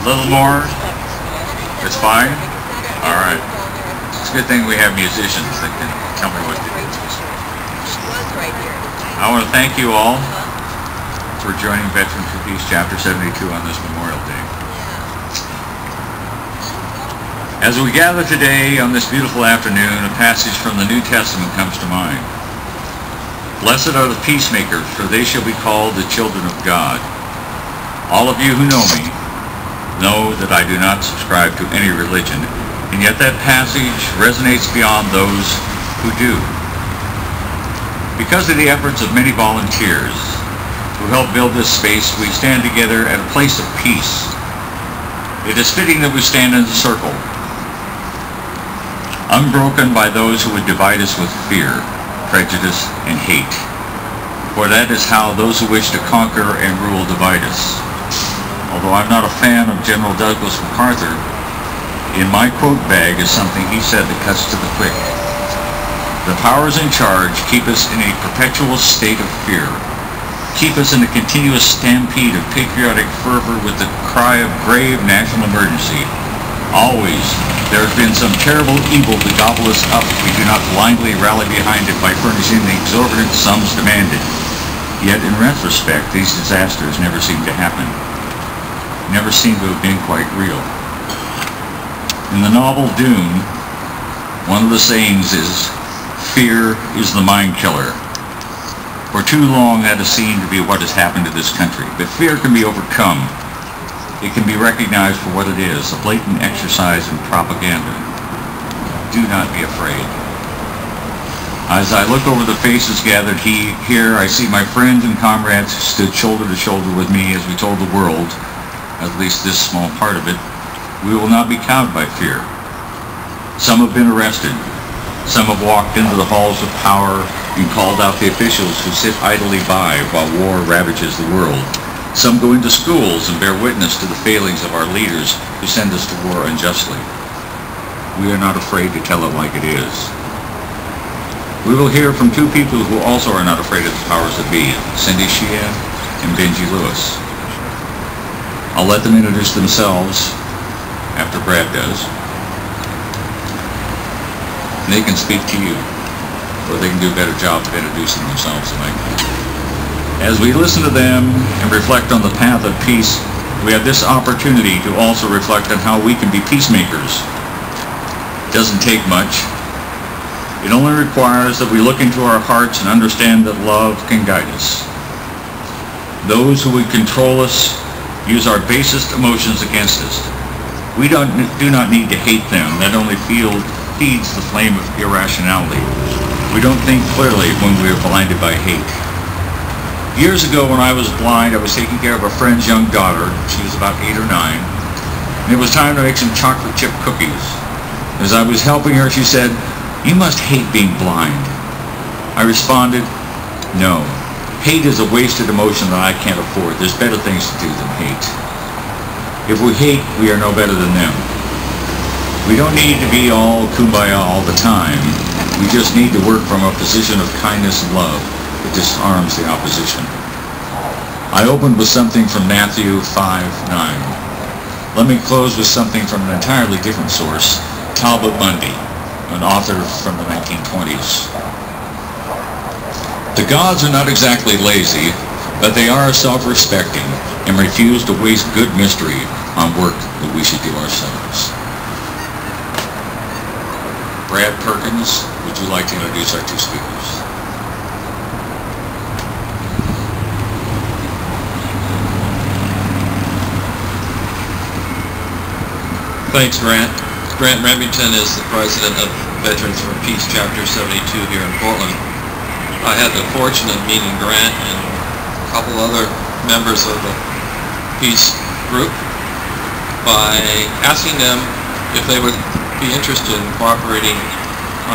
little more? It's fine? Alright. It's a good thing we have musicians that can tell me what to do. I want to thank you all for joining Veterans for Peace Chapter 72 on this Memorial Day. As we gather today on this beautiful afternoon, a passage from the New Testament comes to mind. Blessed are the peacemakers, for they shall be called the children of God. All of you who know me know that I do not subscribe to any religion, and yet that passage resonates beyond those who do. Because of the efforts of many volunteers who helped build this space, we stand together at a place of peace. It is fitting that we stand in a circle, unbroken by those who would divide us with fear, prejudice, and hate. For that is how those who wish to conquer and rule divide us. Although I'm not a fan of General Douglas MacArthur, in my quote bag is something he said that cuts to the quick. The powers in charge keep us in a perpetual state of fear, keep us in a continuous stampede of patriotic fervor with the cry of grave national emergency. Always, there has been some terrible evil to gobble us up if we do not blindly rally behind it by furnishing the exorbitant sums demanded. Yet, in retrospect, these disasters never seem to happen. Never seem to have been quite real. In the novel Dune, one of the sayings is, "Fear is the mind killer." For too long that has seemed to be what has happened to this country. But fear can be overcome. It can be recognized for what it is, a blatant exercise in propaganda. Do not be afraid. As I look over the faces gathered here, I see my friends and comrades who stood shoulder to shoulder with me as we told the world, at least this small part of it, we will not be cowed by fear. Some have been arrested. Some have walked into the halls of power and called out the officials who sit idly by while war ravages the world. Some go into schools and bear witness to the failings of our leaders who send us to war unjustly. We are not afraid to tell it like it is. We will hear from two people who also are not afraid of the powers that be, Cindy Sheehan and Benji Lewis. I'll let them introduce themselves after Brad does. And they can speak to you, or they can do a better job of introducing themselves than I can. As we listen to them and reflect on the path of peace, we have this opportunity to also reflect on how we can be peacemakers. It doesn't take much. It only requires that we look into our hearts and understand that love can guide us. Those who would control us use our basest emotions against us. We do not need to hate them. That only feeds the flame of irrationality. We don't think clearly when we are blinded by hate. Years ago when I was blind, I was taking care of a friend's young daughter. She was about 8 or 9. And it was time to make some chocolate chip cookies. As I was helping her, she said, "You must hate being blind." I responded, "No. Hate is a wasted emotion that I can't afford. There's better things to do than hate. If we hate, we are no better than them. We don't need to be all kumbaya all the time. We just need to work from a position of kindness and love that disarms the opposition." I opened with something from Matthew 5:9. Let me close with something from an entirely different source, Talbot Mundy, an author from the 1920s. The gods are not exactly lazy, but they are self-respecting and refuse to waste good mystery on work that we should do ourselves. Brad Perkins, would you like to introduce our two speakers? Thanks, Grant. Grant Remington is the president of Veterans for Peace Chapter 72 here in Portland. I had the fortune of meeting Grant and a couple other members of the peace group by asking them if they would be interested in cooperating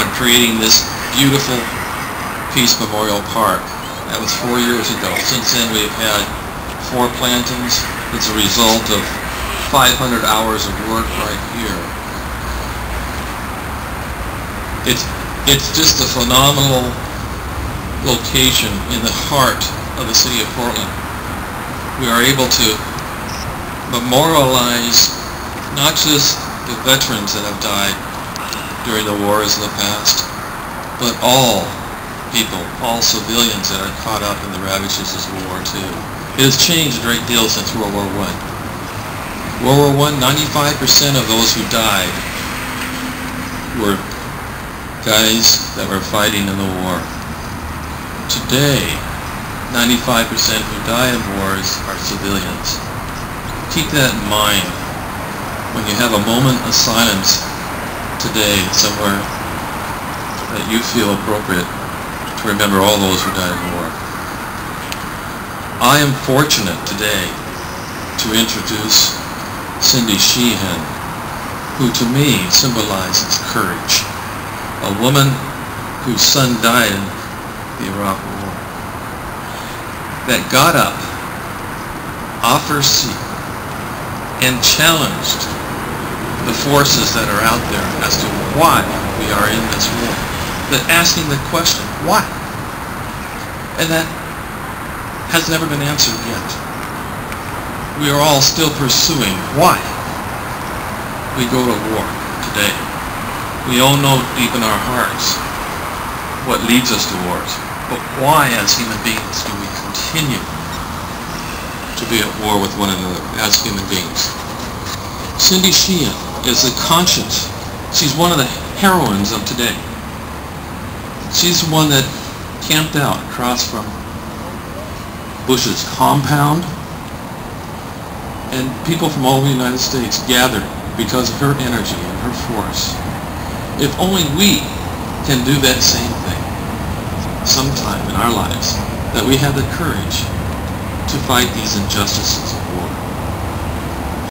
on creating this beautiful Peace Memorial Park. That was 4 years ago. Since then we've had 4 plantings. It's a result of 500 hours of work right here. It's just a phenomenal location in the heart of the city of Portland. We are able to memorialize not just the veterans that have died during the wars of the past, but all people, all civilians that are caught up in the ravages of World War II. It has changed a great deal since World War I. World War I, 95% of those who died were guys that were fighting in the war. Today, 95% who die in wars are civilians. Keep that in mind when you have a moment of silence today somewhere that you feel appropriate to remember all those who died in war. I am fortunate today to introduce Cindy Sheehan, who to me symbolizes courage. A woman whose son died in the Iraq War, that got up off her seat and challenged the forces that are out there as to why we are in this war. That asking the question, why? And that has never been answered yet. We are all still pursuing why we go to war today. We all know deep in our hearts what leads us to wars, but why as human beings do we continue to be at war with one another as human beings? Cindy Sheehan is the conscience. She's one of the heroines of today. She's the one that camped out across from Bush's compound, and people from all over the United States gathered because of her energy and her force. If only we can do that same thing sometime in our lives, that we have the courage to fight these injustices of war.